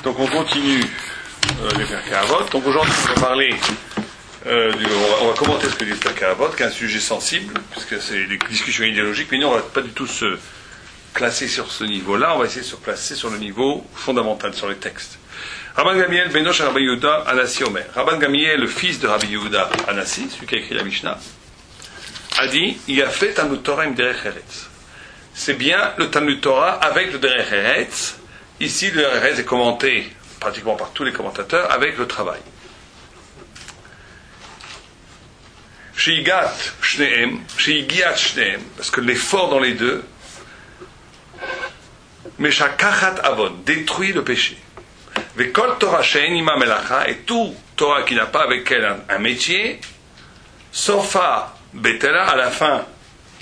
Donc on continue les Pirkei Avot. Donc aujourd'hui on va parler, on va commenter ce que dit le Pirkei Avot, qui est un sujet sensible, puisque c'est des discussions idéologiques, mais nous on ne va pas du tout se classer sur ce niveau-là, on va essayer de se placer sur le niveau fondamental, sur les textes. Rabban Gamliel Benosh Rabbi Yehuda Anassi Omer. Rabban Gamliel, le fils de Rabbi Yehuda Anassi, celui qui a écrit la Mishnah, a dit il y a fait Talmud Torah im derech eretz. C'est bien le Talmud Torah avec le derech eretz. Ici, le derech eretz est commenté pratiquement par tous les commentateurs avec le travail. Sheigat shneem, parce que l'effort dans les deux, Meshakachat avon, détruit le péché. Vekol Torah she'en ima melacha, et tout Torah qui n'a pas avec elle un métier, sofa betela, à la fin,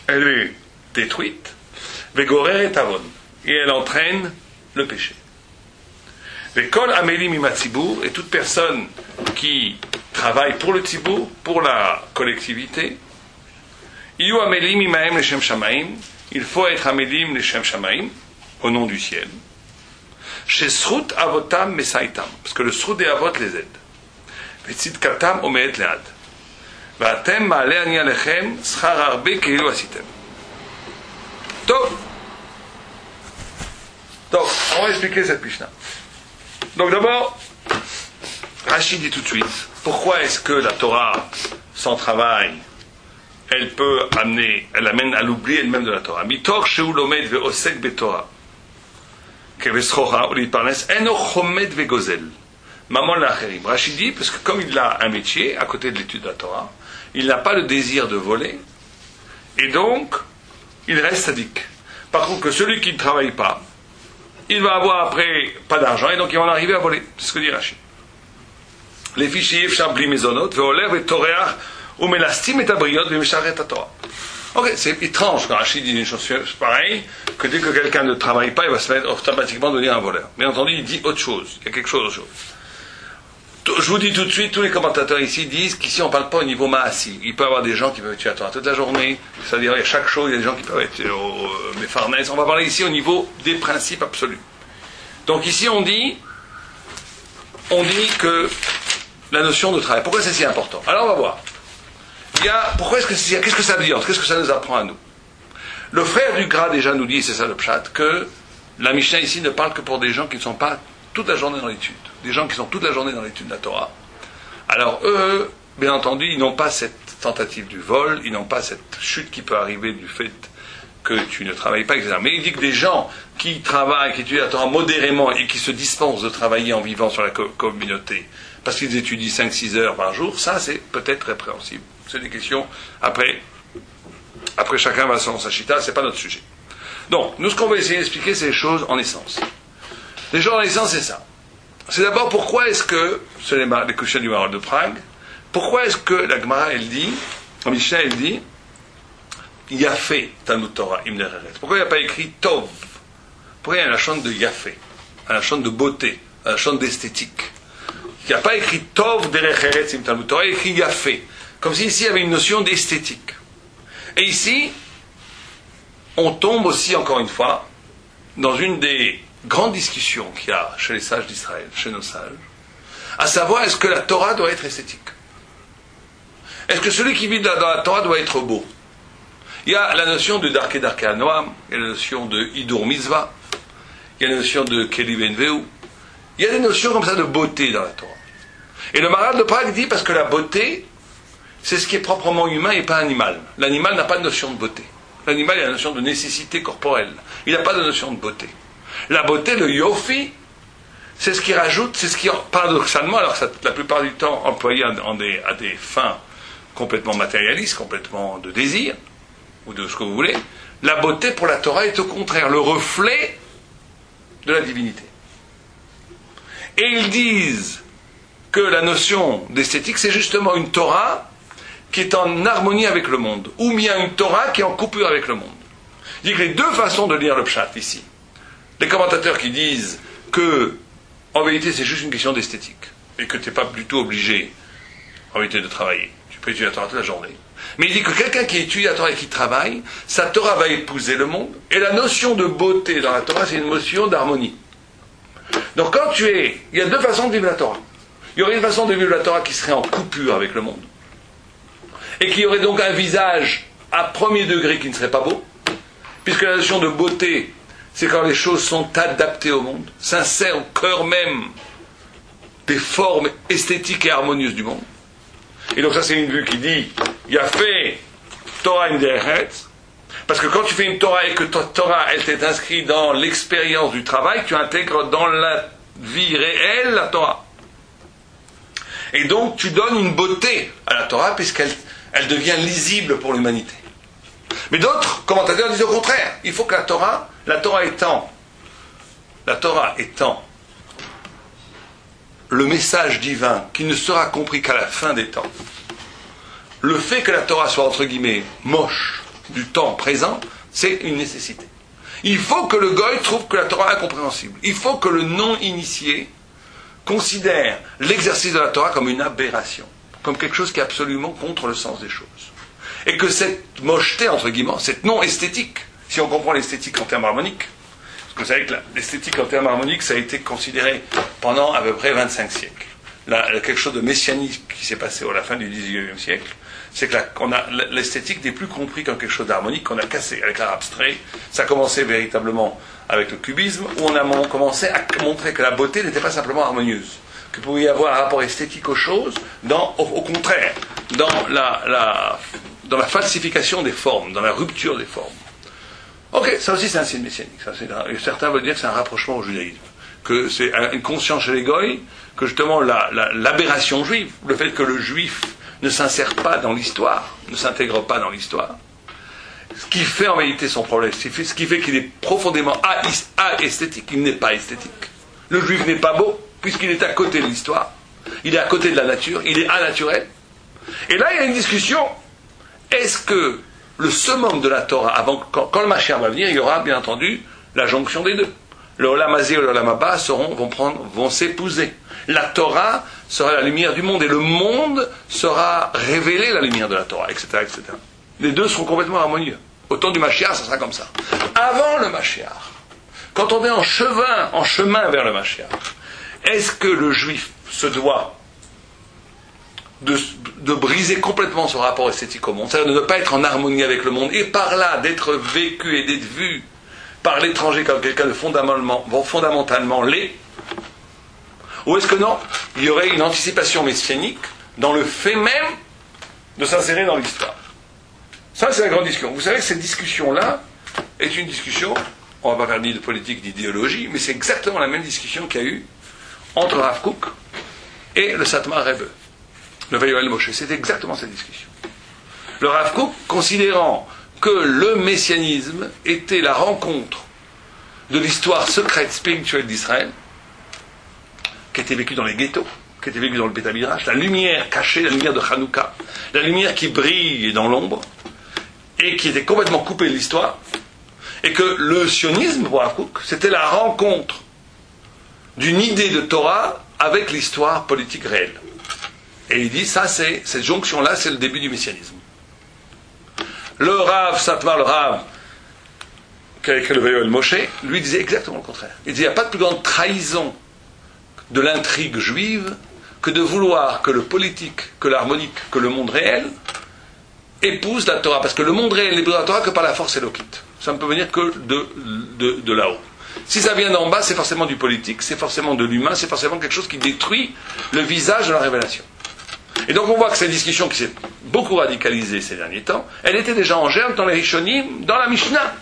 elle est détruite. Vegorer et avon, et elle entraîne le péché. Vekol amelim ima tzibour, et toute personne qui travaille pour le tzibour, pour la collectivité, iyu amelim imahem leshem shamaim, il faut être amelim leshem shamaim, au nom du ciel. Chez Srut Avotam Mesaitam, parce que le Srut des Avot les aide. Vetzidkatam Omeet Lead. Vatem Maale Ani Alechem Schar Arbe Keilu Asitem. Donc, on va expliquer cette Mishnah. Donc d'abord, Rachid dit tout de suite, pourquoi est-ce que la Torah, sans travail, elle amène à l'oubli elle-même de la Torah. Mitor Sheu Lomed Ve'osek Betorah. Rachid dit, parce que comme il a un métier à côté de l'étude de la Torah, il n'a pas le désir de voler, et donc il reste sadique. Par contre, que celui qui ne travaille pas, il va avoir après pas d'argent, et donc il va en arriver à voler. C'est ce que dit Rachid. Les fichiers Chabli Mezonot, Veolev et Toreach, ou Melastim et Abriot, Vemesharet Torah. Ok, c'est étrange quand Rachid dit une chose pareille, que dès que quelqu'un ne travaille pas, il va se mettre automatiquement devenir un voleur. Bien entendu, il dit autre chose. Il y a quelque chose d'autre chose. Je vous dis tout de suite, tous les commentateurs ici disent qu'ici on ne parle pas au niveau maassi. Il peut y avoir des gens qui peuvent tuer à Torah toute la journée, c'est-à-dire à chaque chose, il y a des gens qui peuvent être au Mefarnes. On va parler ici au niveau des principes absolus. Donc ici on dit que la notion de travail, pourquoi c'est si important? Alors on va voir. Qu'est-ce que ça veut dire? Qu'est-ce que ça nous apprend à nous? Le frère du Gras déjà nous dit, c'est ça le pshat, que la Mishnah ici ne parle que pour des gens qui ne sont pas toute la journée dans l'étude. Des gens qui sont toute la journée dans l'étude de la Torah. Alors eux, bien entendu, ils n'ont pas cette tentative du vol, ils n'ont pas cette chute qui peut arriver du fait que tu ne travailles pas, etc. Mais il dit que des gens qui travaillent, qui étudient la Torah modérément et qui se dispensent de travailler en vivant sur la communauté, parce qu'ils étudient 5-6 heures par jour, ça c'est peut-être répréhensible. C'est des questions, après chacun va selon sa chita, c'est pas notre sujet. Donc, nous ce qu'on va essayer d'expliquer, c'est les choses en essence. Les choses en essence, c'est ça. C'est d'abord pourquoi est-ce que, c'est les questions du Maral de Prague, pourquoi est-ce que la Gemara, elle dit, en Mishnah, elle dit, Yafé, Talmud Torah, im derech eretz. Pourquoi il n'y a pas écrit Tov? Pourquoi il y a la chante de Yafé, la chante de beauté, la chante d'esthétique? Il n'y a pas écrit Tov derech eretz im Talmud Torah, il y a écrit Yafé. Comme si ici il y avait une notion d'esthétique. Et ici, on tombe aussi, encore une fois, dans une des grandes discussions qu'il y a chez les sages d'Israël, chez nos sages, à savoir, est-ce que la Torah doit être esthétique? Est-ce que celui qui vit dans la Torah doit être beau? Il y a la notion de Darke Anoam, il y a la notion de Hidur Mitzvah, il y a la notion de Keli Benveu, il y a des notions comme ça de beauté dans la Torah. Et le Maharal de Prague dit, parce que la beauté, c'est ce qui est proprement humain et pas animal. L'animal n'a pas de notion de beauté. L'animal a la notion de nécessité corporelle. Il n'a pas de notion de beauté. La beauté, le yofi, c'est ce qui rajoute, c'est ce qui, paradoxalement, alors ça, la plupart du temps employé à des fins complètement matérialistes, complètement de désir, ou de ce que vous voulez, la beauté pour la Torah est au contraire le reflet de la divinité. Et ils disent que la notion d'esthétique, c'est justement une Torah qui est en harmonie avec le monde, ou bien une Torah qui est en coupure avec le monde. Il y a les deux façons de lire le pshat ici. Les commentateurs qui disent que, en vérité, c'est juste une question d'esthétique, et que tu n'es pas du tout obligé, en vérité, de travailler. Tu peux étudier la Torah toute la journée. Mais il dit que quelqu'un qui étudie la Torah et qui travaille, sa Torah va épouser le monde, et la notion de beauté dans la Torah, c'est une notion d'harmonie. Donc quand il y a deux façons de vivre la Torah. Il y aurait une façon de vivre la Torah qui serait en coupure avec le monde, et qui aurait donc un visage à premier degré qui ne serait pas beau, puisque la notion de beauté, c'est quand les choses sont adaptées au monde, s'insèrent au cœur même des formes esthétiques et harmonieuses du monde. Et donc ça, c'est une vue qui dit, il y a fait Torah in Derech, parce que quand tu fais une Torah et que ta Torah, elle t'est inscrite dans l'expérience du travail, tu intègres dans la vie réelle la Torah. Et donc tu donnes une beauté à la Torah puisqu'elle devient lisible pour l'humanité. Mais d'autres commentateurs disent au contraire, il faut que la Torah étant le message divin qui ne sera compris qu'à la fin des temps, le fait que la Torah soit entre guillemets moche du temps présent, c'est une nécessité. Il faut que le goy trouve que la Torah est incompréhensible. Il faut que le non-initié considère l'exercice de la Torah comme une aberration, comme quelque chose qui est absolument contre le sens des choses. Et que cette mocheté, entre guillemets, cette non-esthétique, si on comprend l'esthétique en termes harmoniques, parce que vous savez que l'esthétique en termes harmoniques, ça a été considéré pendant à peu près 25 siècles. Quelque chose de messianique qui s'est passé à la fin du XIXe siècle, c'est que l'esthétique n'est plus compris comme quelque chose d'harmonique qu'on a cassé avec l'art abstrait. Ça a commencé véritablement avec le cubisme, où on a commencé à montrer que la beauté n'était pas simplement harmonieuse, qu'il pouvait y avoir un rapport esthétique aux choses, au contraire, dans la falsification des formes, dans la rupture des formes. Ok, ça aussi c'est un signe messianique. Certains veulent dire que c'est un rapprochement au judaïsme, que c'est une conscience chez les goïs, que justement l'aberration juive, le fait que le juif ne s'insère pas dans l'histoire, ne s'intègre pas dans l'histoire, ce qui fait en réalité son problème, ce qui fait qu'il est profondément esthétique, il n'est pas esthétique. Le juif n'est pas beau, puisqu'il est à côté de l'histoire, il est à côté de la nature, il est anaturel. Et là, il y a une discussion. Est-ce que le summum de la Torah, quand le Mashiach va venir, il y aura bien entendu la jonction des deux. Le Olam Hazé et le Olam Haba vont s'épouser. La Torah sera la lumière du monde, et le monde sera révélé la lumière de la Torah, etc., etc. Les deux seront complètement harmonieux. Au temps du Mashiach, ça sera comme ça. Avant le Mashiach, quand on est en chemin vers le Mashiach, est-ce que le juif se doit de briser complètement son rapport esthétique au monde, c'est-à-dire de ne pas être en harmonie avec le monde, et par là d'être vécu et d'être vu par l'étranger comme quelqu'un de fondamentalement laid, ou est-ce que non, il y aurait une anticipation messianique dans le fait même de s'insérer dans l'histoire? Ça, c'est la grande discussion. Vous savez que cette discussion-là est une discussion, on ne va pas faire ni de politique ni d'idéologie, mais c'est exactement la même discussion qu'il y a eu entre Rav Kook et le Satmar Rebbe, le Vayoel Moshe. C'est exactement cette discussion. Le Rav Kook, considérant que le messianisme était la rencontre de l'histoire secrète spirituelle d'Israël, qui était vécue dans les ghettos, qui était vécue dans le Beth Midrash, la lumière cachée, la lumière de Hanouka, la lumière qui brille dans l'ombre, et qui était complètement coupée de l'histoire, et que le sionisme, pour Rav Kook, c'était la rencontre d'une idée de Torah avec l'histoire politique réelle. Et il dit, cette jonction-là, c'est le début du messianisme. Le Rav Satmar, le Rav qui a écrit le Vayoel Moshe, lui disait exactement le contraire. Il disait, il n'y a pas de plus grande trahison de l'intrigue juive que de vouloir que le politique, que l'harmonique, que le monde réel épouse la Torah. Parce que le monde réel n'épouse la Torah que par la force élokite. Ça ne peut venir que de là-haut. Si ça vient d'en bas, c'est forcément du politique, c'est forcément de l'humain, c'est forcément quelque chose qui détruit le visage de la révélation. Et donc on voit que cette discussion qui s'est beaucoup radicalisée ces derniers temps, elle était déjà en germe dans les Rishonim, dans la Mishnah.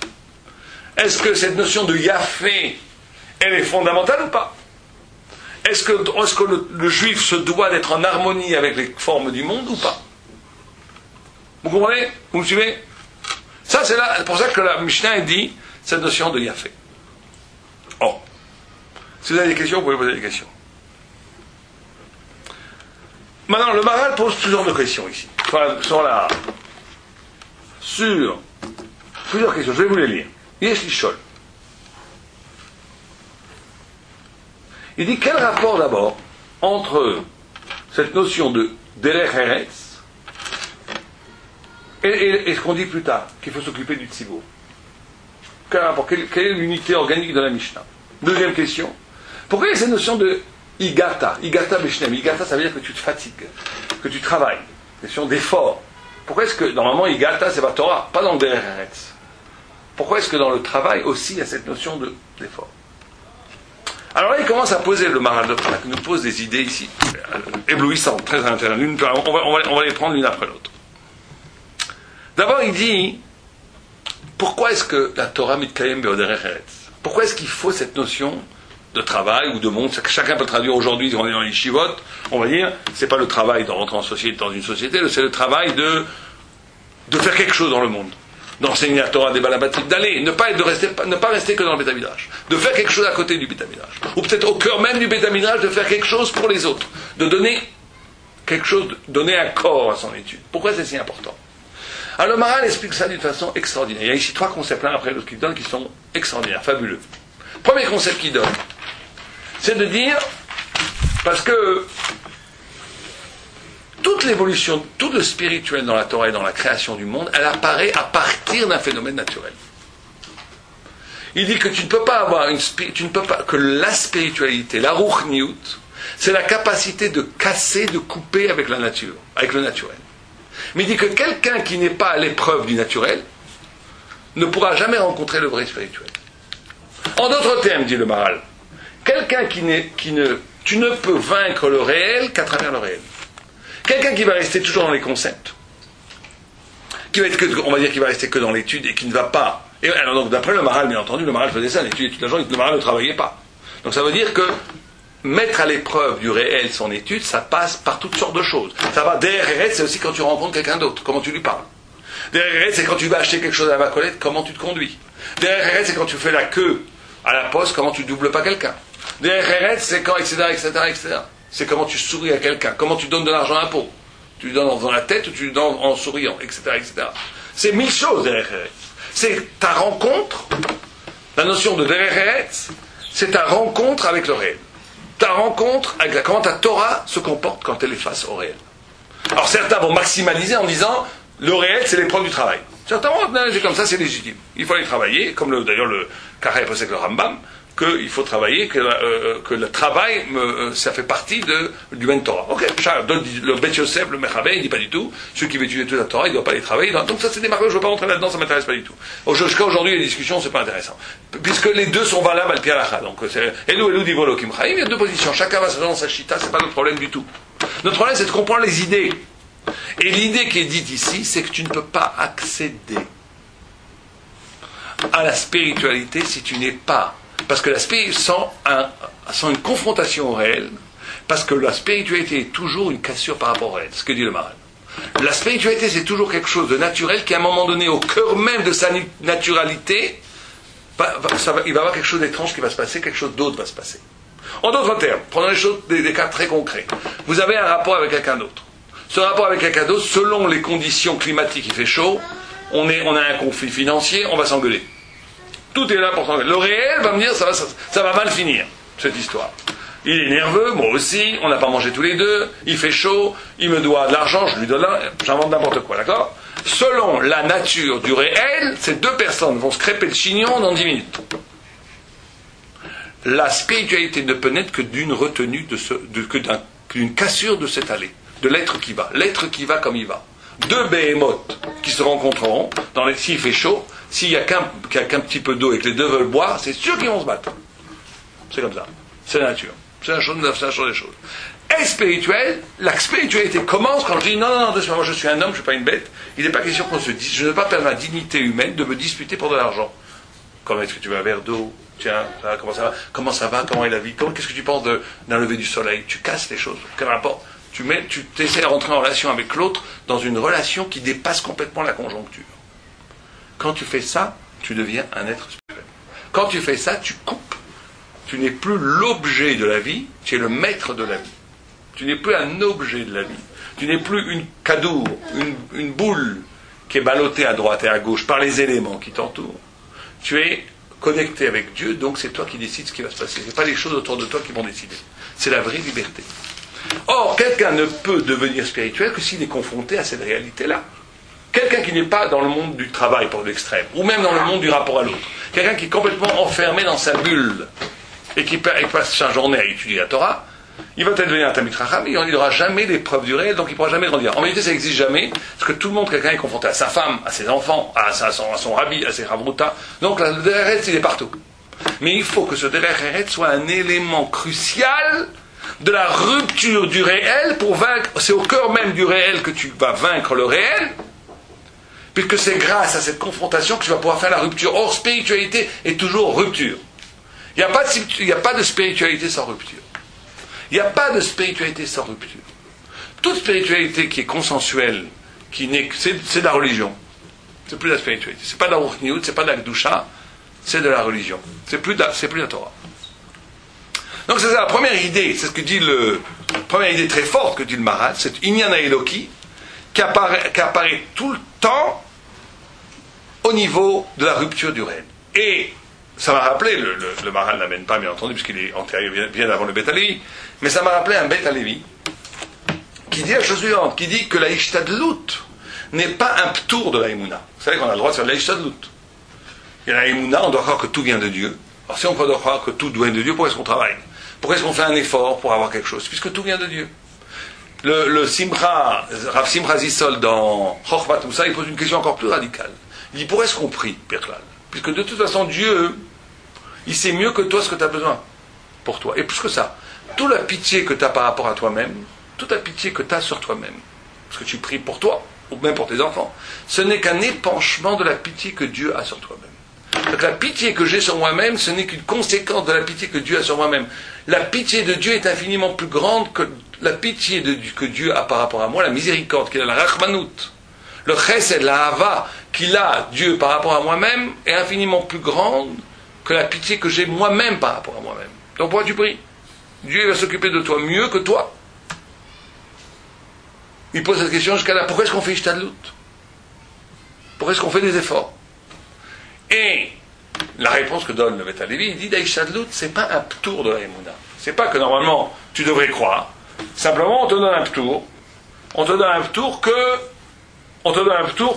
Est-ce que cette notion de Yafé, elle est fondamentale ou pas? Est-ce que le juif se doit d'être en harmonie avec les formes du monde ou pas? Vous comprenez? Vous me suivez? Ça, c'est pour ça que la Mishnah dit cette notion de Yafé. Oh. Si vous avez des questions, vous pouvez poser des questions. Maintenant, le Maharal pose plusieurs de questions ici. Sur plusieurs questions. Je vais vous les lire. Yesh Lishol. Il dit quel rapport d'abord entre cette notion de Derech Eretz et ce qu'on dit plus tard, qu'il faut s'occuper du Tzibour. Quel rapport? Quelle est l'unité organique de la Mishnah? Deuxième question. Pourquoi il y a cette notion de igata, igata beshnem? Igata, ça veut dire que tu te fatigues, que tu travailles, question d'effort. Pourquoi est-ce que, normalement, igata, c'est pas Torah, pas dans le Derech Eretz? Pourquoi est-ce que dans le travail aussi, il y a cette notion d'effort? Alors là, il commence à poser, le Maharal de Prague, il nous pose des idées ici, éblouissantes, très intéressantes. On va les prendre l'une après l'autre. D'abord, il dit, pourquoi est-ce que la Torah mitkayem be'oderech eretz? Pourquoi est-ce qu'il faut cette notion de travail ou de monde? Chacun peut traduire aujourd'hui, quand on est dans les yeshivot, on va dire, c'est pas le travail de rentrer dans une société, c'est le travail de faire quelque chose dans le monde. D'enseigner la Torah des balabatim, d'aller, ne pas rester que dans le Beth Midrash, de faire quelque chose à côté du Beth Midrash, ou peut-être au cœur même du Beth Midrash, de faire quelque chose pour les autres, de donner quelque chose, donner un corps à son étude. Pourquoi c'est si important? Alors le Maharal explique ça d'une façon extraordinaire. Il y a ici 3 concepts l'un après l'autre qu'il donne qui sont extraordinaires, fabuleux. Premier concept qu'il donne, c'est de dire, parce que toute l'évolution, tout le spirituel dans la Torah et dans la création du monde, elle apparaît à partir d'un phénomène naturel. Il dit que tu ne peux pas avoir que la spiritualité, la ruchniut, c'est la capacité de casser, de couper avec la nature, avec le naturel. Mais il dit que quelqu'un qui n'est pas à l'épreuve du naturel ne pourra jamais rencontrer le vrai spirituel. En d'autres termes, dit le Maharal, quelqu'un tu ne peux vaincre le réel qu'à travers le réel. Quelqu'un qui va rester toujours dans les concepts, on va dire qu'il va rester que dans l'étude et qui ne va pas. Et alors donc d'après le Maharal, bien entendu, le Maharal faisait ça, l'étude toute la journée, le Maharal ne travaillait pas. Donc ça veut dire que mettre à l'épreuve du réel son étude, ça passe par toutes sortes de choses. Ça va, derrière, c'est aussi quand tu rencontres quelqu'un d'autre, comment tu lui parles. Derrière, c'est quand tu vas acheter quelque chose à la Vacolette, comment tu te conduis. Derrière, c'est quand tu fais la queue à la poste, comment tu doubles pas quelqu'un. Derrière, c'est quand, etc., etc., etc. C'est comment tu souris à quelqu'un, comment tu donnes de l'argent à un pot. Tu lui donnes en faisant la tête ou tu lui donnes en souriant, etc., etc. C'est 1000 choses derrière. C'est ta rencontre, la notion de derrière, c'est ta rencontre avec le réel. Ta rencontre avec comment ta Torah se comporte quand elle est face au réel. Alors certains vont maximaliser en disant le réel c'est l'épreuve du travail. Certains vont analyser comme ça, c'est légitime. Il faut aller travailler, comme d'ailleurs le Karel possède le Rambam, qu'il faut travailler, que le travail, ça fait partie du Ben Torah. Ok, le Bet Yosef, le Mechabé, il dit pas du tout. Celui qui veut étudier toute la Torah, il ne doit pas aller travailler. Donc ça c'est des marques, je ne veux pas rentrer là-dedans, ça ne m'intéresse pas du tout. Jusqu'à aujourd'hui, les discussions, c'est pas intéressant. Puisque les deux sont valables à le Pialacha. Donc c'est Elou Divolo Kim Chaim, il y a deux positions. Chacun va se dans sa chita, c'est pas notre problème du tout. Notre problème, c'est de comprendre les idées. Et l'idée qui est dite ici, c'est que tu ne peux pas accéder à la spiritualité si tu n'es pas. Parce que la spiritualité sent une confrontation au réel, parce que la spiritualité est toujours une cassure par rapport au réel, ce que dit le Maharal. La spiritualité, c'est toujours quelque chose de naturel qui, à un moment donné, au cœur même de sa naturalité, il va y avoir quelque chose d'étrange qui va se passer, quelque chose d'autre va se passer. En d'autres termes, prenons les choses, des cas très concrets. Vous avez un rapport avec quelqu'un d'autre. Ce rapport avec quelqu'un d'autre, selon les conditions climatiques, il fait chaud, on a un conflit financier, on va s'engueuler. Tout est là pour s'engueuler. Le réel va me dire, ça va mal finir, cette histoire. Il est nerveux, moi aussi, on n'a pas mangé tous les deux, il fait chaud, il me doit de l'argent, je lui donne j'invente n'importe quoi, d'accord? Selon la nature du réel, ces deux personnes vont se crêper le chignon dans 10 minutes. La spiritualité ne peut naître que d'une retenue, d'une cassure de cette allée, de l'être qui va. L'être qui va comme il va. Deux behémoths qui se rencontreront, s'il fait chaud, s'il n'y a qu'un petit peu d'eau et que les deux veulent boire, c'est sûr qu'ils vont se battre. C'est comme ça. C'est la nature. C'est la chose des choses. Et spirituel, la spiritualité commence quand je dis non, moi je suis un homme, je ne suis pas une bête. Il n'est pas question qu'on se dise, je ne veux pas perdre ma dignité humaine de me disputer pour de l'argent. Comment est-ce que tu veux un verre d'eau? Tiens, comment ça va? Comment est la vie? Qu'est-ce que tu penses d'un lever du soleil? Tu casses les choses. Quel rapport? Tu essaies de rentrer en relation avec l'autre dans une relation qui dépasse complètement la conjoncture. Quand tu fais ça, tu deviens un être spirituel. Quand tu fais ça, tu coupes. Tu n'es plus l'objet de la vie, tu es le maître de la vie. Tu n'es plus un objet de la vie. Tu n'es plus une cadour, une boule qui est ballottée à droite et à gauche par les éléments qui t'entourent. Tu es connecté avec Dieu, donc c'est toi qui décides ce qui va se passer. Ce n'est pas les choses autour de toi qui vont décider. C'est la vraie liberté. Or, quelqu'un ne peut devenir spirituel que s'il est confronté à cette réalité-là. Quelqu'un qui n'est pas dans le monde du travail pour l'extrême, ou même dans le monde du rapport à l'autre. Quelqu'un qui est complètement enfermé dans sa bulle. et qui passe sa journée à étudier la Torah, il va peut-être devenir un Talmid Chacham, mais il n'aura jamais l'épreuve du réel, donc il ne pourra jamais grandir. En réalité, ça n'existe jamais, parce que tout le monde, quelqu'un est confronté à sa femme, à ses enfants, à son rabbi, à ses Ravruta. Donc le Derech Eretz, il est partout. Mais il faut que ce Derech Eretz soit un élément crucial de la rupture du réel pour vaincre. C'est au cœur même du réel que tu vas vaincre le réel, puisque c'est grâce à cette confrontation que tu vas pouvoir faire la rupture. Or, spiritualité est toujours rupture. Il n'y a pas de spiritualité sans rupture. Il n'y a pas de spiritualité sans rupture. Toute spiritualité qui est consensuelle, c'est de la religion. C'est plus de la spiritualité. C'est pas de la Ruchniut, c'est pas de la Kedusha, c'est de la religion. C'est plus de la Torah. Donc c'est ça la première idée, c'est ce que dit première idée très forte que dit le Maharal, c'est Inyana Eloki qui apparaît tout le temps au niveau de la rupture du réel. Et ça m'a rappelé, le Maharal n'amène pas bien entendu, puisqu'il est antérieur bien avant le Beth Alevi, mais ça m'a rappelé un Beth Alevi qui dit la chose suivante, qui dit que la Ishtadlut n'est pas un ptour de la Emouna. Vous savez qu'on a le droit de faire de la Ishtadlut. Et la Emouna, on doit croire que tout vient de Dieu. Alors si on doit croire que tout vient de Dieu, pourquoi est-ce qu'on travaille? Pourquoi est-ce qu'on fait un effort pour avoir quelque chose? Puisque tout vient de Dieu. Le Simcha, Rav Simcha Zissol dans Chochmat Moussa, il pose une question encore plus radicale. Il dit, pourquoi est-ce qu'on prie, Perklal? Puisque de toute façon, Dieu, il sait mieux que toi ce que tu as besoin pour toi. Et plus que ça, toute la pitié que tu as par rapport à toi-même, toute la pitié que tu as sur toi-même, parce que tu pries pour toi, ou même pour tes enfants, ce n'est qu'un épanchement de la pitié que Dieu a sur toi-même. Donc la pitié que j'ai sur moi-même, ce n'est qu'une conséquence de la pitié que Dieu a sur moi-même. La pitié de Dieu est infiniment plus grande que la pitié que Dieu a par rapport à moi, la miséricorde qu'il a, la rachmanout. Le chesed, la hava qu'il a, Dieu, par rapport à moi-même, est infiniment plus grande que la pitié que j'ai moi-même par rapport à moi-même. Donc pourquoi tu pries? Dieu va s'occuper de toi mieux que toi. Il pose cette question jusqu'à là. Pourquoi est-ce qu'on fait Ishtadlut? Pourquoi est-ce qu'on fait des efforts? Et la réponse que donne le Beth Alevi, il dit d'Ishtadlut, c'est pas un ptour de la Emouna. C'est pas que normalement tu devrais croire. Simplement on te donne un ptour. On te donne un ptour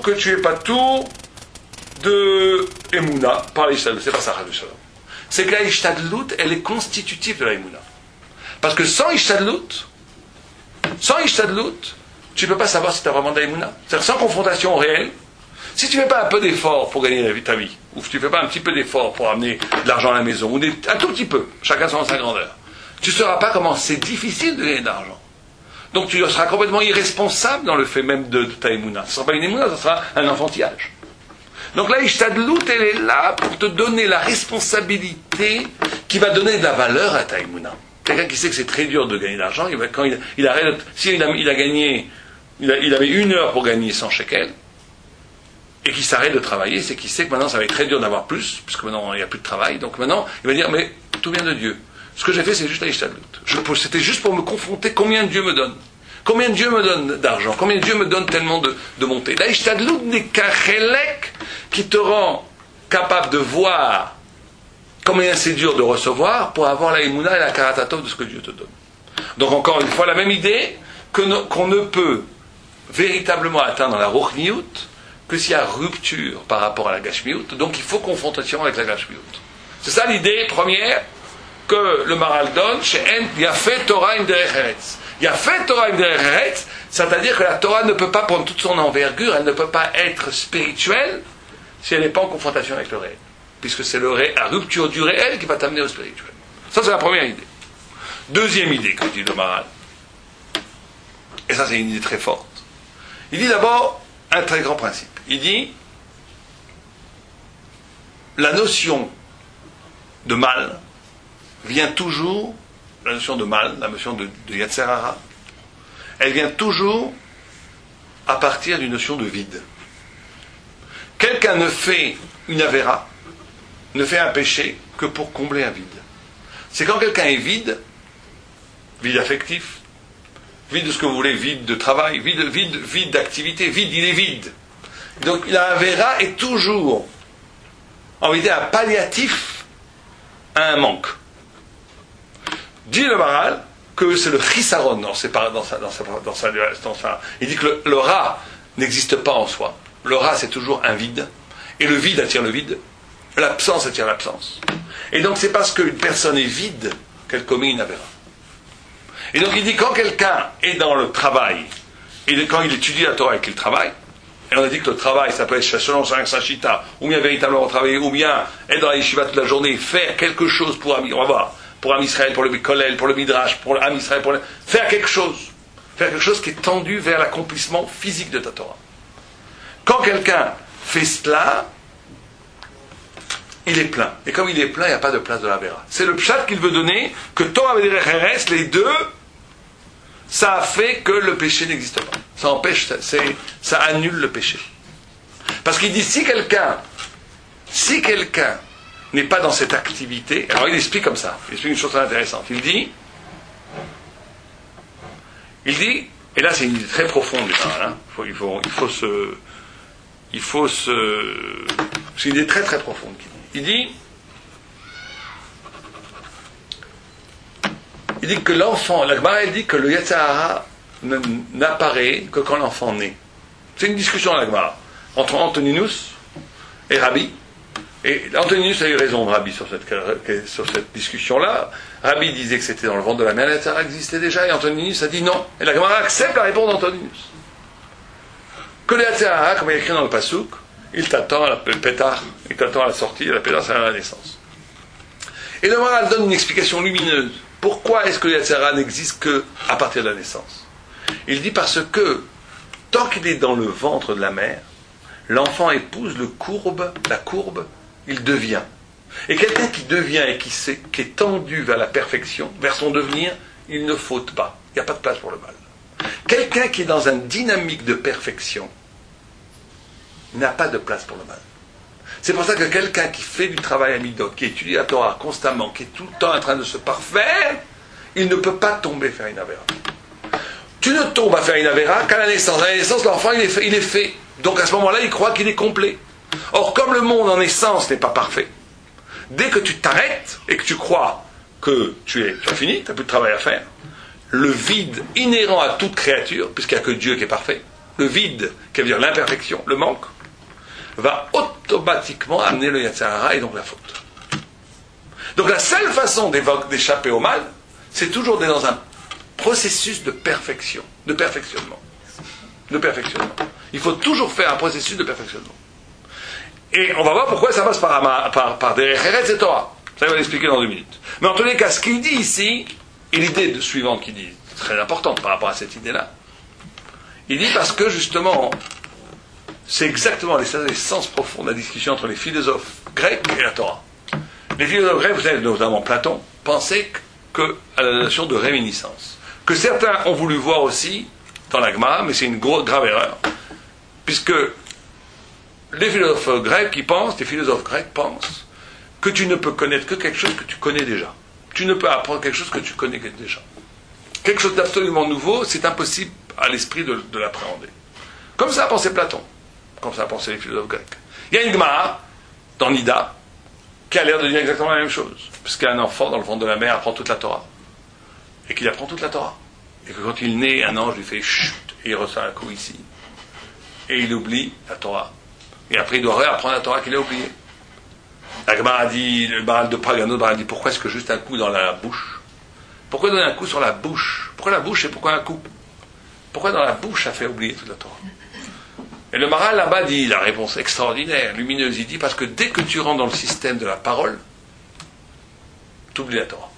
que tu n'es pas tour de Emouna par l'Ishtadlut. C'est pas ça, c'est que la Ishtadlut, elle est constitutive de la Emouna. Parce que sans Ishtadlut, tu ne peux pas savoir si tu as vraiment de la Emouna. C'est-à-dire sans confrontation réelle, si tu ne fais pas un peu d'effort pour gagner ta vie, ou si tu ne fais pas un petit peu d'effort pour amener de l'argent à la maison, ou un tout petit peu, chacun selon sa grandeur, tu ne sauras pas comment c'est difficile de gagner de l'argent. Donc tu seras complètement irresponsable dans le fait même de ta Emouna. Ce ne sera pas une Emouna, ce sera un enfantillage. Donc là, Ishtadlut, elle est là pour te donner la responsabilité qui va donner de la valeur à ta Emouna. Quelqu'un qui sait que c'est très dur de gagner de l'argent, quand il arrête, s'il a gagné, il avait 1 heure pour gagner 100 shekels, et qu'il s'arrête de travailler, c'est qu'il sait que maintenant ça va être très dur d'avoir plus, puisque maintenant il n'y a plus de travail, donc maintenant il va dire, mais tout vient de Dieu. Ce que j'ai fait, c'est juste la Ishtadlut. C'était juste pour me confronter combien Dieu me donne. Combien Dieu me donne d'argent, combien Dieu me donne tellement de montées. La Ishtadlut n'est qu'un chélek qui te rend capable de voir combien c'est dur de recevoir pour avoir la Emouna et la karatatov de ce que Dieu te donne. Donc encore une fois, la même idée qu'on ne peut véritablement atteindre la Ruchniut que s'il y a rupture par rapport à la Gashmiut. Donc il faut confrontation avec la Gashmiut. C'est ça l'idée première que le Maharal donne chez En Yafet Torah im Derech Eretz. Yafet Torah im Derech Eretz, c'est-à-dire que la Torah ne peut pas prendre toute son envergure, elle ne peut pas être spirituelle si elle n'est pas en confrontation avec le réel. Puisque c'est la rupture du réel qui va t'amener au spirituel. Ça, c'est la première idée. Deuxième idée que dit le Maharal, et ça, c'est une idée très forte. Il dit d'abord un très grand principe. Il dit la notion de mal vient toujours, la notion de mal, la notion de Yetzer Hara, elle vient toujours à partir d'une notion de vide. Quelqu'un ne fait une avéra, ne fait un péché que pour combler un vide. C'est quand quelqu'un est vide affectif, vide de ce que vous voulez, vide de travail, vide d'activité, vide, il est vide. Donc la avéra est toujours en réalité un palliatif à un manque. Dit le Maharal que c'est le chisaron dans sa. Il dit que le rat n'existe pas en soi. Le rat, c'est toujours un vide, et le vide attire le vide. L'absence attire l'absence. Et donc c'est parce qu'une personne est vide qu'elle commet une avéra. Et donc il dit quand quelqu'un est dans le travail, et quand il étudie la Torah et qu'il travaille, et on a dit que le travail, ça peut être selon Sanchita, ou bien véritablement travailler, ou bien être dans la yeshiva toute la journée, faire quelque chose pour Am, on va voir, pour Am Israël, pour le Kollel, pour le Midrash, pour Am Israël, faire quelque chose qui est tendu vers l'accomplissement physique de ta Torah. Quand quelqu'un fait cela, il est plein. Et comme il est plein, il n'y a pas de place de la Vera. C'est le pshat qu'il veut donner, que Torah et Derech, les deux, ça a fait que le péché n'existe pas. Ça empêche, ça annule le péché. Parce qu'il dit, si quelqu'un n'est pas dans cette activité, alors il explique comme ça, il explique une chose très intéressante. Il dit, et là c'est une idée très profonde, hein, c'est une idée très très profonde qu'il dit. Il dit que l'enfant, la Gemara elle dit que le Yetzer Hara n'apparaît que quand l'enfant naît. C'est une discussion à la Gemara entre Antoninus et Rabbi. Et Antoninus a eu raison, Rabbi, sur cette discussion-là. Rabbi disait que c'était dans le ventre de la mère, le Yetzer Hara existait déjà, et Antoninus a dit non. Et la Gemara accepte la réponse d'Antoninus. Que le Yetzer Hara, comme il est écrit dans le Passouk, il t'attend à la pétard, il t'attend à la sortie, et la pétard, c'est à la naissance. Et le Maharal donne une explication lumineuse. Pourquoi est-ce que le Yetzer Hara n'existe qu'à partir de la naissance? Il dit parce que, tant qu'il est dans le ventre de la mère, l'enfant épouse la courbe, il devient. Et quelqu'un qui devient et qui est tendu vers la perfection, vers son devenir, il ne faute pas. Il n'y a pas de place pour le mal. Quelqu'un qui est dans une dynamique de perfection n'a pas de place pour le mal. C'est pour ça que quelqu'un qui fait du travail à Midot, qui étudie la Torah constamment, qui est tout le temps en train de se parfaire, il ne peut pas tomber faire une avéra. Tu ne tombes à faire une avéra qu'à la naissance. À la naissance, l'enfant, il est fait. Donc à ce moment-là, il croit qu'il est complet. Or, comme le monde en naissance n'est pas parfait, dès que tu t'arrêtes et que tu crois que tu as fini, tu n'as plus de travail à faire, le vide inhérent à toute créature, puisqu'il n'y a que Dieu qui est parfait, le vide, qui veut dire l'imperfection, le manque, va automatiquement amener le Yetzer Hara et donc la faute. Donc la seule façon d'échapper au mal, c'est toujours d'être dans un processus de perfection, de perfectionnement. Il faut toujours faire un processus de perfectionnement. Et on va voir pourquoi ça passe par Derech Eretz et Torah. Ça, il va l'expliquer dans 2 minutes. Mais en tous les cas, ce qu'il dit ici, et l'idée suivante qu'il dit, très importante par rapport à cette idée-là, il dit parce que justement, c'est exactement l'essence profonde de la discussion entre les philosophes grecs et la Torah. Les philosophes grecs, vous savez, notamment Platon, pensaient à la notion de réminiscence. Que certains ont voulu voir aussi dans la Gemara, mais c'est une grave erreur, puisque les philosophes grecs pensent que tu ne peux connaître que quelque chose que tu connais déjà. Tu ne peux apprendre quelque chose que tu connais déjà. Quelque chose d'absolument nouveau, c'est impossible à l'esprit de l'appréhender. Comme ça a pensé Platon. Comme ça a pensé les philosophes grecs. Il y a une Gemara, dans Nida, qui a l'air de dire exactement la même chose. Puisqu'un enfant, dans le ventre de la mère, apprend toute la Torah. Et qu'il apprend toute la Torah. Et que quand il naît, un ange lui fait chut, et il reçoit un coup ici. Et il oublie la Torah. Et après, il doit réapprendre la Torah qu'il a oubliée. La Gemara dit, le Baral de Prague, un autre Baral dit, pourquoi est-ce que juste un coup dans la bouche? Pourquoi donner un coup sur la bouche? Pourquoi la bouche et pourquoi un coup? Pourquoi dans la bouche ça fait oublier toute la Torah? Et le Maharal là-bas dit la réponse extraordinaire, lumineuse, il dit parce que dès que tu rentres dans le système de la parole, tu oublies la Torah.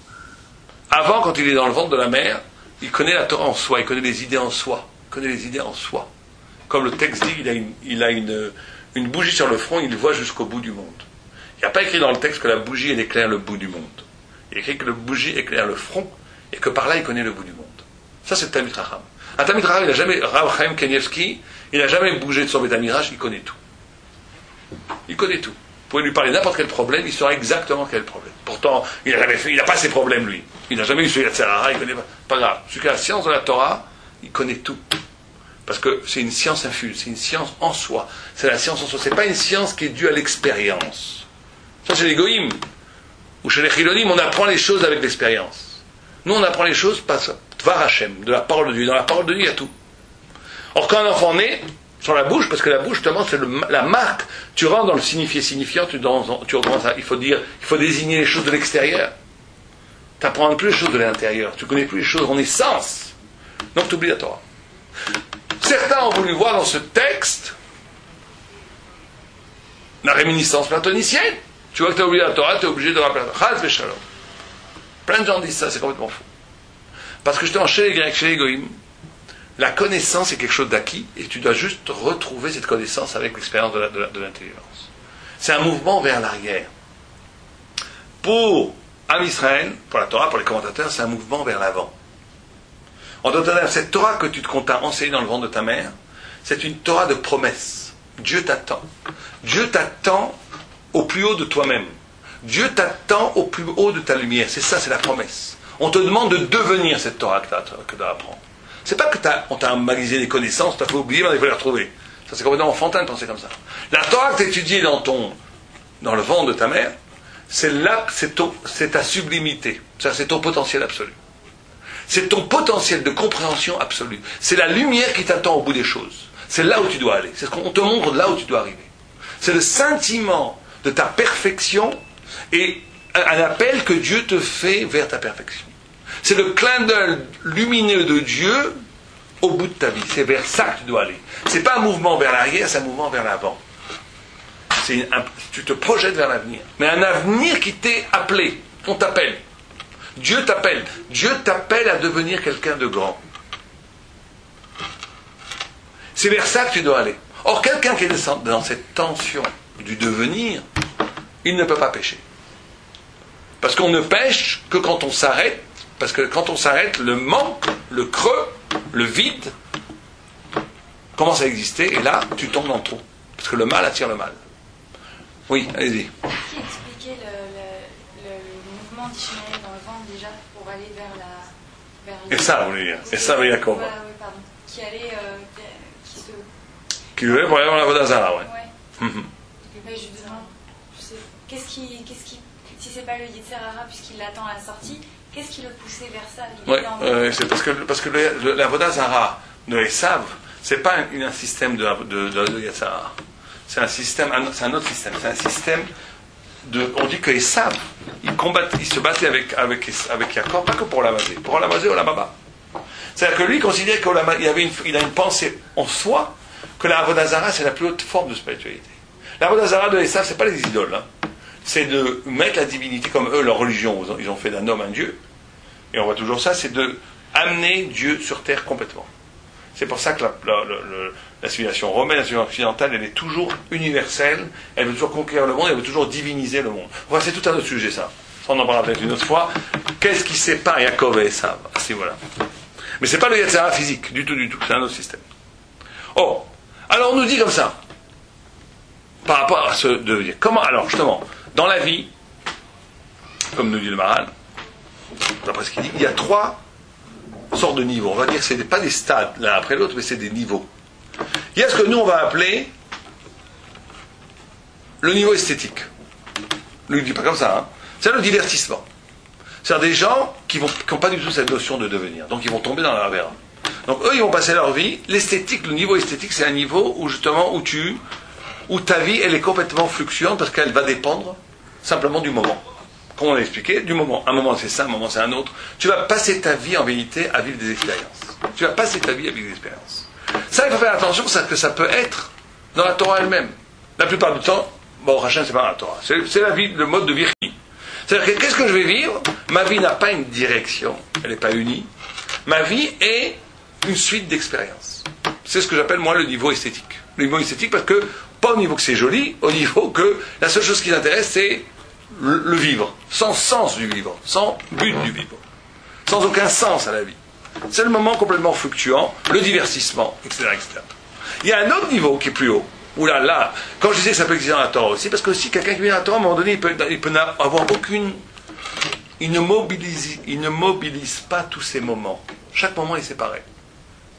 Avant, quand il est dans le ventre de la mère, il connaît la Torah en soi, il connaît les idées en soi, Comme le texte dit, il a une bougie sur le front, il voit jusqu'au bout du monde. Il n'y a pas écrit dans le texte que la bougie elle éclaire le bout du monde. Il est écrit que la bougie éclaire le front et que par là il connaît le bout du monde. Ça c'est le Talmid Chacham. Un Talmid Chacham, Rav Chaim Kanievski, il n'a jamais bougé de son Beth Midrash, il connaît tout. Vous pouvez lui parler de n'importe quel problème, il saura exactement quel problème. Pourtant, il n'a pas ces problèmes, lui. Il n'a jamais eu ce Yetzer Hara, il connaît pas. Pas grave. Celui qui a la science de la Torah, il connaît tout. Parce que c'est une science infuse, c'est une science en soi. C'est la science en soi. C'est pas une science qui est due à l'expérience. Ça, chez les Goïm, ou chez les Chilonim, on apprend les choses avec l'expérience. Nous, on apprend les choses par Dvar Hashem, de la parole de Dieu. Dans la parole de Dieu, il y a tout. Or, quand un enfant naît, Sur la bouche, parce que la bouche, justement, c'est la marque. Tu rentres dans le signifié-signifiant, tu recommences à, il faut désigner les choses de l'extérieur. Tu n'apprends plus les choses de l'intérieur. Tu ne connais plus les choses en essence. Donc tu oublies la Torah. Certains ont voulu voir dans ce texte la réminiscence platonicienne. Tu vois que tu as oublié la Torah, tu es obligé de rappeler la Torah. Chas v'shalom. Plein de gens disent ça, c'est complètement faux. Parce que justement, chez les Grecs, chez les Goïms, la connaissance est quelque chose d'acquis et tu dois juste retrouver cette connaissance avec l'expérience de l'intelligence. C'est un mouvement vers l'arrière. Pour Am Israël, pour la Torah, pour les commentateurs, c'est un mouvement vers l'avant. En d'autres termes, cette Torah que tu te comptes enseigner dans le ventre de ta mère, c'est une Torah de promesse. Dieu t'attend. Dieu t'attend au plus haut de toi-même. Dieu t'attend au plus haut de ta lumière. C'est ça, c'est la promesse. On te demande de devenir cette Torah que tu dois apprendre. C'est pas que on t'a emmagasiné des connaissances, tu as fait oublier, mais il faut les retrouver. Ça, c'est complètement enfantin de penser comme ça. La Torah que tu as étudiée dans le ventre de ta mère, c'est ta sublimité. C'est ton potentiel absolu. C'est ton potentiel de compréhension absolue. C'est la lumière qui t'attend au bout des choses. C'est là où tu dois aller. C'est ce qu'on te montre là où tu dois arriver. C'est le sentiment de ta perfection et un appel que Dieu te fait vers ta perfection. C'est le clin d'œil lumineux de Dieu au bout de ta vie. C'est vers ça que tu dois aller. C'est pas un mouvement vers l'arrière, c'est un mouvement vers l'avant. Tu te projettes vers l'avenir. Mais un avenir qui t'est appelé. On t'appelle. Dieu t'appelle. Dieu t'appelle à devenir quelqu'un de grand. C'est vers ça que tu dois aller. Or, quelqu'un qui est dans cette tension du devenir, il ne peut pas pécher. Parce qu'on ne pêche que quand on s'arrête. Parce que quand on s'arrête, le manque, le creux, le vide commence à exister. Et là, tu tombes dans le trou. Parce que le mal attire le mal. Oui, allez-y. Qui expliquait le mouvement d'Ishmaël dans le ventre déjà pour aller vers et ça, vous voulez dire. Et ça, Jacob. Voilà, oui, pardon. Qui allait, qui voulait pour aller dans la Vodazara, ouais. Ouais. Et ben, je me demande, qu'est-ce qui, si c'est pas le Yetzirah puisqu'il l'attend à la sortie, qu'est-ce qui le poussait vers ça? C'est parce que la Vodazara de Esav, c'est pas un système de Yetzirah. C'est un autre système. C'est un système on dit que Esav, il se battait avec Jacob, pas que pour l'amaser, pour l'amaser ou la baba. C'est-à-dire que lui, il considère qu'il a une pensée en soi que la Avodazara, c'est la plus haute forme de spiritualité. La Avodazara de Esav, c'est pas les idoles. C'est de mettre la divinité comme eux, leur religion, ils ont fait d'un homme un Dieu. Et on voit toujours ça, c'est de amener Dieu sur terre complètement. C'est pour ça que la civilisation romaine, la civilisation occidentale, elle est toujours universelle, elle veut toujours conquérir le monde, elle veut toujours diviniser le monde. Enfin, c'est tout un autre sujet, ça. Ça, on en parlera peut-être une autre fois. Qu'est-ce qui sépare Yaakov et Esav? Si voilà. Mais c'est pas le Yetzirah physique, du tout. C'est un autre système. Oh, alors on nous dit comme ça, par rapport à ce devenir. Comment, alors, justement, dans la vie, comme nous dit le Maharal, d'après ce qu'il dit, il y a 3 sortes de niveaux. On va dire que ce n'est pas des stades l'un après l'autre, mais c'est des niveaux. Il y a ce que nous on va appeler le niveau esthétique. Lui, il ne dit pas comme ça, hein. C'est le divertissement. C'est-à-dire des gens qui n'ont pas du tout cette notion de devenir. Donc ils vont tomber dans la verre. Donc eux, ils vont passer leur vie. L'esthétique, le niveau esthétique, c'est un niveau où justement où ta vie, elle est complètement fluctuante parce qu'elle va dépendre simplement du moment. Comme on l'a expliqué, du moment. Un moment c'est ça, un moment c'est un autre. Tu vas passer ta vie en vérité à vivre des expériences. Tu vas passer ta vie à vivre des expériences. Ça, il faut faire attention parce que ça peut être dans la Torah elle-même. La plupart du temps, bon, Rachin, c'est pas dans la Torah. C'est la vie, le mode de vie. C'est-à-dire que qu'est-ce que je vais vivre? Ma vie n'a pas une direction, elle n'est pas unie. Ma vie est une suite d'expériences. C'est ce que j'appelle moi le niveau esthétique. Le niveau esthétique parce que, pas au niveau que c'est joli, au niveau que la seule chose qui l'intéresse c'est le vivre, sans sens du vivre, sans but du vivre, sans aucun sens à la vie. C'est le moment complètement fluctuant, le divertissement, etc., etc. Il y a un autre niveau qui est plus haut. Ouh là là, quand je disais que ça peut exister dans la Torah aussi, parce que aussi quelqu'un qui vient dans la Torah, à un moment donné, il peut avoir aucune... Il ne mobilise pas tous ces moments. Chaque moment est séparé.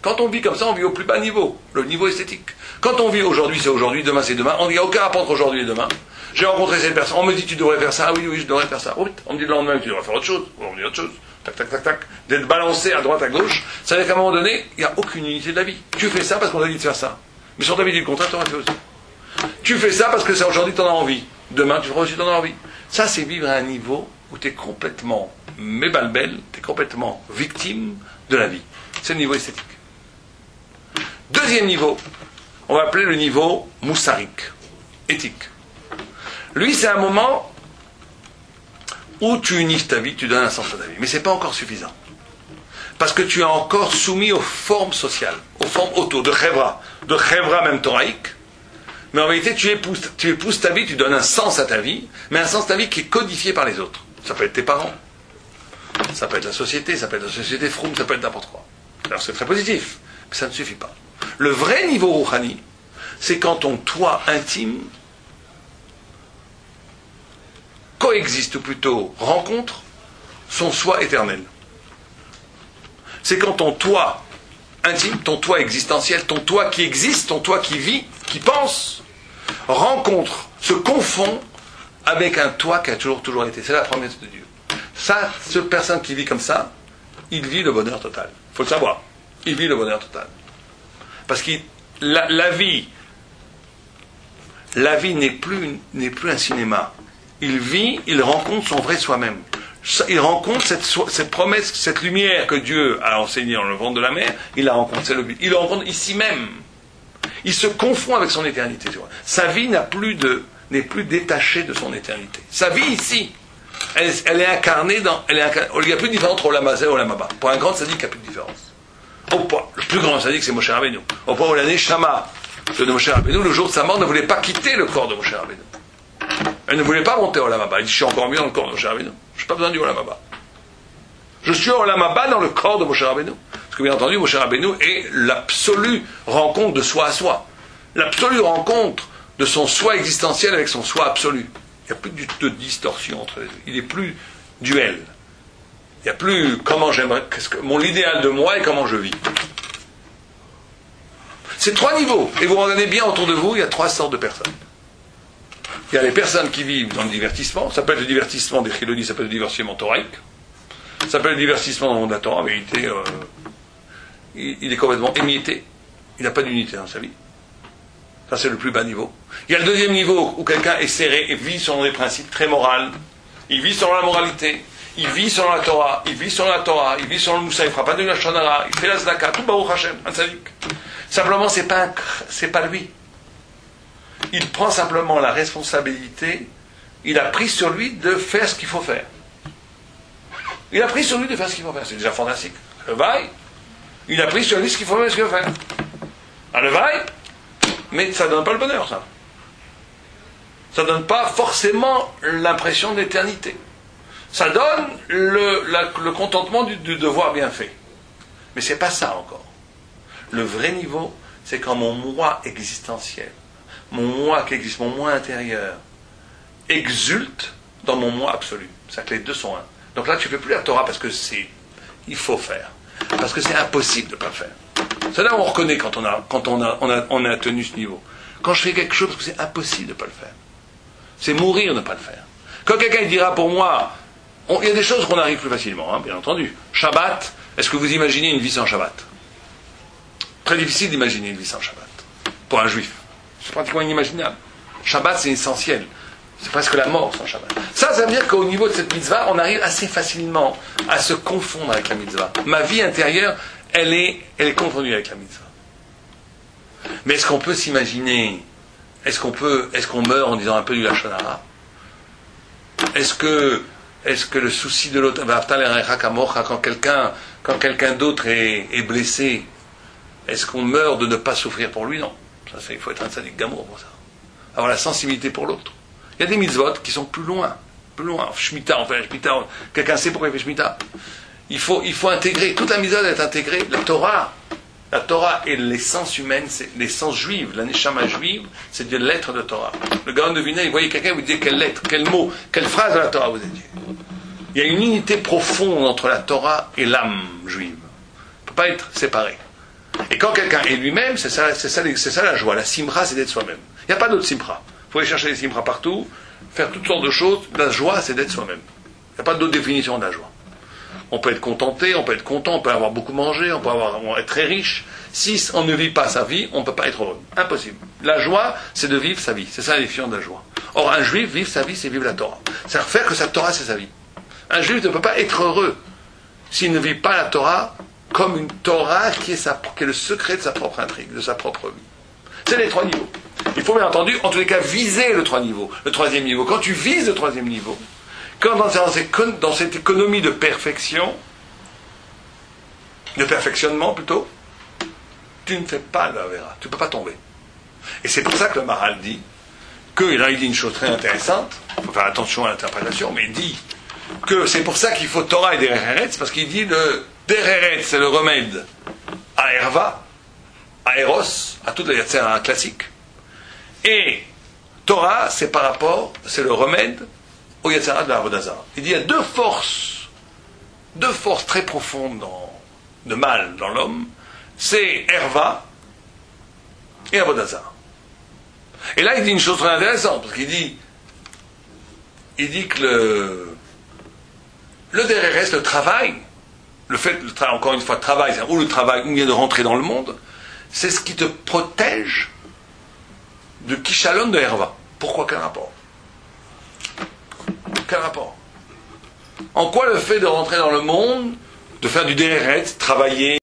Quand on vit comme ça, on vit au plus bas niveau, le niveau esthétique. Quand on vit aujourd'hui, c'est aujourd'hui, demain, c'est demain. On n'y a aucun rapport entre aujourd'hui et demain. J'ai rencontré cette personne, on me dit tu devrais faire ça, ah oui, je devrais faire ça. Oui, on me dit le lendemain tu devrais faire autre chose, on me dit autre chose. Tac, tac, tac, tac. D'être balancé à droite, à gauche, ça veut dire qu'à un moment donné, il n'y a aucune unité de la vie. Tu fais ça parce qu'on t'a dit de faire ça. Mais sur ta vie du contraire, tu auras fait aussi. Tu fais ça parce que ça aujourd'hui tu en as envie. Demain tu feras aussi t'en as envie. Ça c'est vivre à un niveau où tu es complètement mébalbel, tu es complètement victime de la vie. C'est le niveau esthétique. Deuxième niveau, on va appeler le niveau moussarik, éthique. Lui c'est un moment où tu unifies ta vie, tu donnes un sens à ta vie. Mais c'est pas encore suffisant. Parce que tu es encore soumis aux formes sociales, aux formes autour, de chevra même thoraïque. Mais en réalité, tu épouses ta vie, tu donnes un sens à ta vie, mais un sens à ta vie qui est codifié par les autres. Ça peut être tes parents, ça peut être la société, ça peut être la société froum, ça peut être n'importe quoi. Alors c'est très positif, mais ça ne suffit pas. Le vrai niveau rouhani, c'est quand ton toi intime coexiste, ou plutôt rencontre, son soi éternel. C'est quand ton toi intime, ton toi existentiel, ton toi qui existe, ton toi qui vit, qui pense, rencontre, se confond avec un toi qui a toujours été. C'est la promesse de Dieu. Ça, cette personne qui vit comme ça, il vit le bonheur total. Il faut le savoir. Il vit le bonheur total. Parce que la vie n'est plus un cinéma. Il vit, il rencontre son vrai soi-même. Il rencontre cette promesse, cette lumière que Dieu a enseignée dans le ventre de la mer, il la rencontre, c'est le but. Il la rencontre ici même. Il se confond avec son éternité. Sa vie n'est plus détachée de son éternité. Sa vie ici, elle est incarnée il n'y a plus de différence entre Olam Hazeh et Olam Haba. Pour un grand sadique, il n'y a plus de différence. Au point, le plus grand sadique, c'est Moshe Rabbeinu. Au point où la Neshama de Moshe Rabbeinu, le jour de sa mort, ne voulait pas quitter le corps de Moshe Rabbeinu. Elle ne voulait pas monter au Olam Haba. Elle dit, je suis encore mieux dans le corps de Moshe Rabbeinu. Je n'ai pas besoin du Olam Haba. Je suis au Olam Haba dans le corps de Moshe Rabbeinu. Parce que bien entendu, Moshe Rabbeinu est l'absolue rencontre de soi à soi. L'absolue rencontre de son soi existentiel avec son soi absolu. Il n'y a plus de distorsion entre les deux. Il n'est plus duel. Il n'y a plus comment j'aimerais, l'idéal de moi et comment je vis. C'est trois niveaux. Et vous regardez bien autour de vous, il y a trois sortes de personnes. Il y a les personnes qui vivent dans le divertissement. Ça peut être le divertissement des Chiloni, ça peut être le divertissement thoraïque. Ça peut être le divertissement dans le monde de la Torah. En vérité, il est complètement émietté. Il n'a pas d'unité dans sa vie. Ça, c'est le plus bas niveau. Il y a le deuxième niveau où quelqu'un est serré et vit selon des principes très moraux. Il vit selon la moralité. Il vit selon la Torah. Il vit selon la Torah. Il vit selon le Moussa. Il ne fera pas de Lashon Hara. Il fait la Zdaka. Tout Baruch Hashem. Un sadique. Simplement, c'est pas lui. Il prend simplement la responsabilité. Il a pris sur lui de faire ce qu'il faut faire. Il a pris sur lui de faire ce qu'il faut faire. C'est déjà fantastique. Le vaille. Il a pris sur lui ce qu'il faut faire, ce qu'il faut faire. Le vaille. Mais ça ne donne pas le bonheur, ça. Ça ne donne pas forcément l'impression d'éternité. Ça donne le contentement du devoir bien fait. Mais c'est pas ça encore. Le vrai niveau, c'est quand mon moi existentiel, mon moi qui existe, mon moi intérieur, exulte dans mon moi absolu. C'est-à-dire que les deux sont un. Donc là, tu ne fais plus la Torah parce que il faut faire. Parce que c'est impossible de ne pas le faire. C'est là où on reconnaît quand on a tenu ce niveau. Quand je fais quelque chose, parce que c'est impossible de ne pas le faire. C'est mourir de ne pas le faire. Quand quelqu'un dira pour moi, il y a des choses qu'on arrive plus facilement, bien entendu. Shabbat, est-ce que vous imaginez une vie sans Shabbat? Très difficile d'imaginer une vie sans Shabbat. Pour un juif. C'est pratiquement inimaginable. Shabbat, c'est essentiel. C'est presque la mort sans Shabbat. Ça veut dire qu'au niveau de cette mitzvah, on arrive assez facilement à se confondre avec la mitzvah. Ma vie intérieure, elle est confondue avec la mitzvah. Mais est-ce qu'on peut s'imaginer, est-ce qu'on meurt en disant un peu du Lashon Hara? Est-ce que le souci de l'autre, quand quelqu'un d'autre est blessé, est-ce qu'on meurt de ne pas souffrir pour lui? Non. Il faut être un tzaddik gamour pour ça. Avoir la sensibilité pour l'autre. Il y a des mitzvot qui sont plus loin. Shemitah, on fait la Shemitah. Quelqu'un sait pourquoi il fait Shemitah? Il faut intégrer. Toute la mitzvot est intégrée. La Torah est l'essence humaine, c'est l'essence juive. La neshama juive, c'est de lettres de Torah. Le Gaon de Vilna, il voyait quelqu'un, il vous disait quelle lettre, quel mot, quelle phrase de la Torah vous étiez. Il y a une unité profonde entre la Torah et l'âme juive. On ne peut pas être séparé. Et quand quelqu'un est lui-même, c'est ça la joie. La simra, c'est d'être soi-même. Il n'y a pas d'autre simra. Il faut aller chercher les simras partout, faire toutes sortes de choses. La joie, c'est d'être soi-même. Il n'y a pas d'autre définition de la joie. on peut être contenté, on peut être content, on peut avoir beaucoup mangé, on peut être très riche. Si on ne vit pas sa vie, on ne peut pas être heureux. Impossible. La joie, c'est de vivre sa vie. C'est ça la définition de la joie. Or, un juif, vivre sa vie, c'est vivre la Torah. C'est-à-dire faire que sa Torah, c'est sa vie. Un juif ne peut pas être heureux s'il ne vit pas la Torah comme une Torah qui est le secret de sa propre intrigue, de sa propre vie. C'est les 3 niveaux. Il faut bien entendu, en tous les cas, viser le 3 niveaux. Le 3e niveau. Quand tu vises le 3e niveau, quand dans cette économie de perfection, de perfectionnement plutôt, tu ne fais pas la Avera. Tu ne peux pas tomber. Et c'est pour ça que le Maharal dit il dit une chose très intéressante, il faut faire attention à l'interprétation, mais il dit que c'est pour ça qu'il faut Torah et Derech Eretz, parce qu'il dit le Derech Eretz, c'est le remède à Erva, à Eros, à toute la Yetzirah classique, et Torah, c'est le remède au Yetzirah de la Avodah Zarah. Il dit il y a deux forces très profondes de mal dans l'homme, c'est Erva et Avodah Zarah. Et là, il dit une chose très intéressante, parce qu'il dit que le DRS, le travail, encore une fois, le travail, ou le travail, ou bien de rentrer dans le monde, c'est ce qui te protège de Kishalon de Herva. Pourquoi? Quel rapport? Quel rapport? En quoi le fait de rentrer dans le monde, de faire du DRS, travailler,